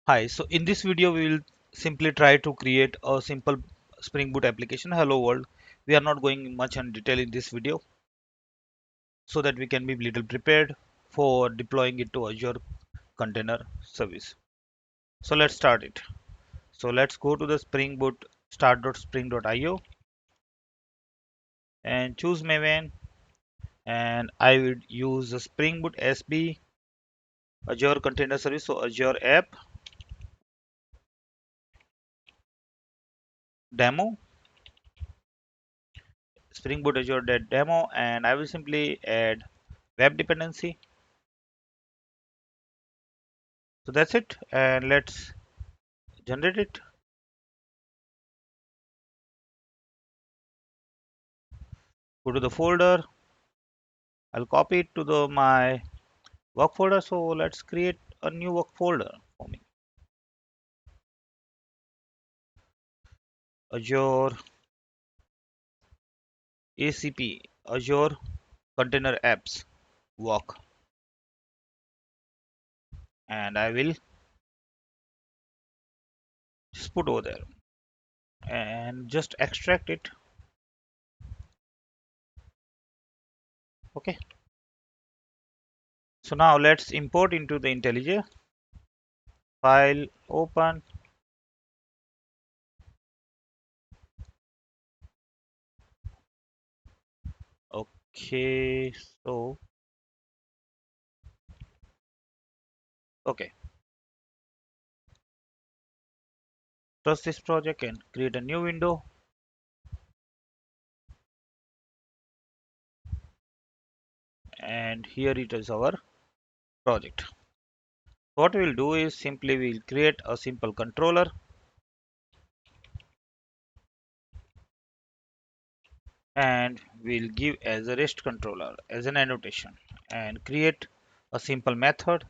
Hi, so in this video we will simply try to create a simple Spring Boot application. Hello world. We are not going much in detail in this video so that we can be little prepared for deploying it to Azure Container Service. So let's start it. So let's go to the Spring Boot start.spring.io and choose Maven, and I would use the Spring Boot SB Azure Container Service, so Azure app demo, Spring Boot Azure demo, and I will simply add web dependency. So that's it, and let's generate it. Go to the folder. I'll copy it to the my work folder. So let's create a new work folder for me. Azure ACP, Azure Container Apps work, and I will just put over there and just extract it. Okay. So now let's import into the IntelliJ. File, open. Okay. So okay. Trust this project and create a new window. And here it is our project. What we'll do is simply we'll create a simple controller, and we'll give as a REST controller as an annotation and create a simple method.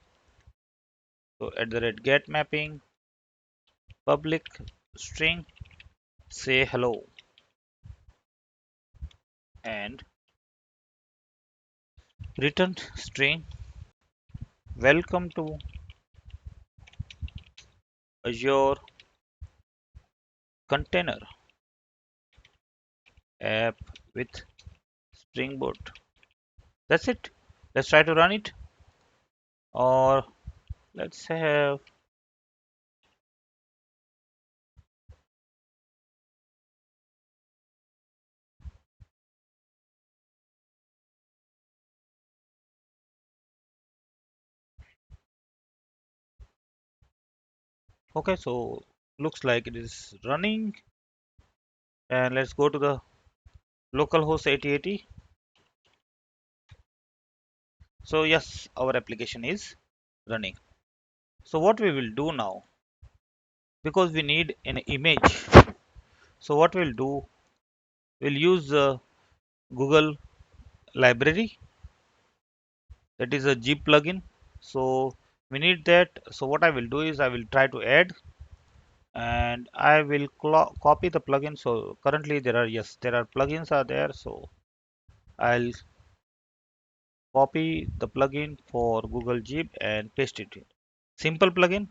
So at the rate get mapping public string, say hello, and return string welcome to Azure Container app with Spring Boot. That's it. Let's try to run it, or let's have okay. So looks like it is running, and let's go to the localhost 8080. So yes, our application is running. So what we will do now, because we need an image, so what we'll do, we'll use the Google library, that is a Jeep plugin. So we need that. So what I will do is I will try to add, and I will copy the plugin. So currently there are, yes, there are plugins are there. So I'll copy the plugin for Google Jeep and paste it in. Simple plugin.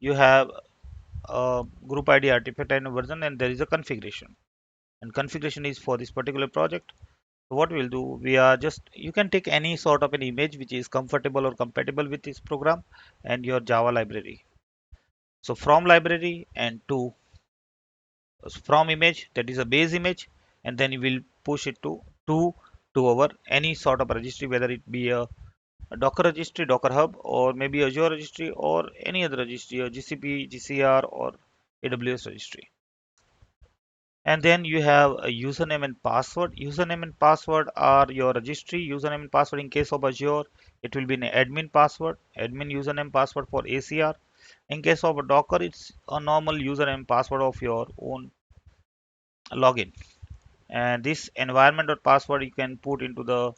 You have a group ID artifact and version, and there is a configuration, and configuration is for this particular project. So what we'll do, we are just, you can take any sort of an image which is comfortable or compatible with this program and your Java library. So from library and to from image, that is a base image, and then you will push it to our any sort of registry, whether it be a Docker registry, Docker Hub, or maybe Azure registry, or any other registry, or GCP, GCR, or AWS registry. And then you have a username and password. Username and password are your registry username and password. In case of Azure, it will be an admin password, admin username password for ACR. In case of a Docker, it's a normal username password of your own login. And this environment or password you can put into the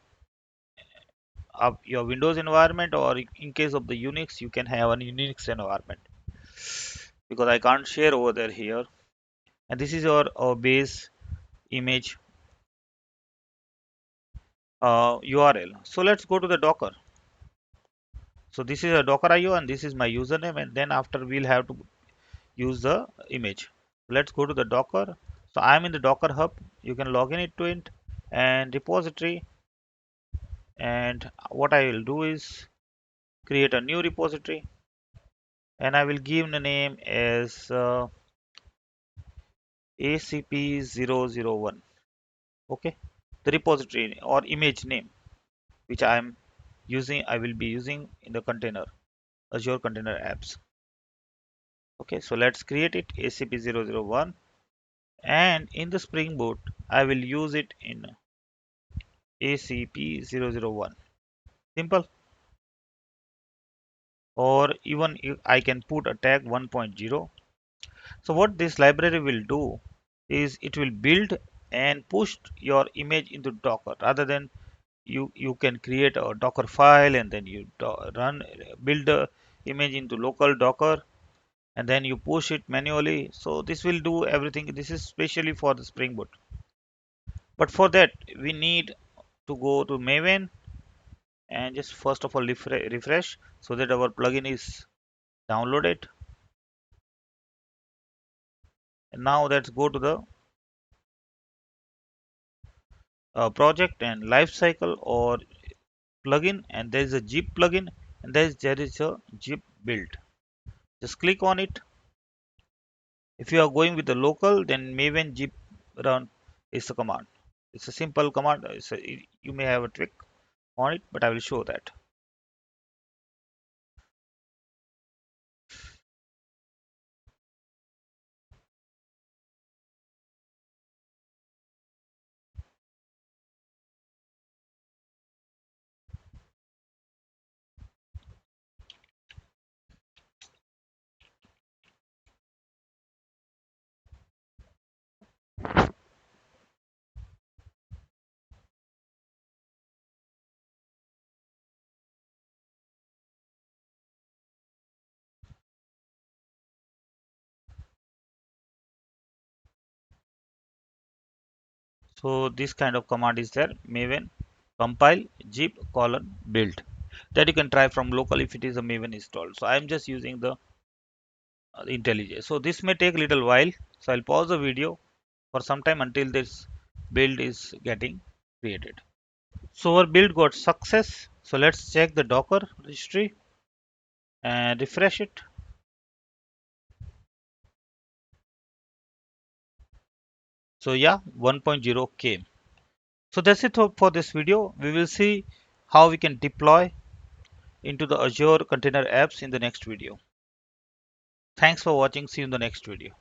your Windows environment, or in case of the Unix, you can have a Unix environment, because I can't share over there here. And this is your base image URL. So let's go to the Docker. So this is a Docker IO and this is my username, and then after we'll have to use the image. Let's go to the Docker. So I'm in the Docker Hub. You can log in it to it and repository. And what I will do is create a new repository, and I will give the name as ACP001. Okay, the repository or image name which I will be using in the container, Azure Container Apps. Okay, so let's create it ACP001, and in the Spring Boot I will use it in ACP001. Simple. Or even I can put a tag 1.0. So what this library will do is it will build and push your image into Docker, rather than you can create a Docker file and then you build the image into local Docker and then you push it manually. So this will do everything. This is specially for the Spring Boot. But for that we need to go to Maven and just first of all refresh so that our plugin is downloaded. And now let's go to the project and lifecycle or plugin, and there is a zip plugin, and there is a zip build. Just click on it. If you are going with the local, then maven zip run is the command. It's a simple command. You may have a trick on it, but I will show that. So this kind of command is there, maven compile zip colon build, that you can try from local if it is a maven installed. So I am just using the IntelliJ. So this may take a little while. So I'll pause the video for some time until this build is getting created. So our build got success. So let's check the Docker registry and refresh it. So yeah, 1.0 came. So that's it for this video. We will see how we can deploy into the Azure Container Apps in the next video. Thanks for watching. See you in the next video.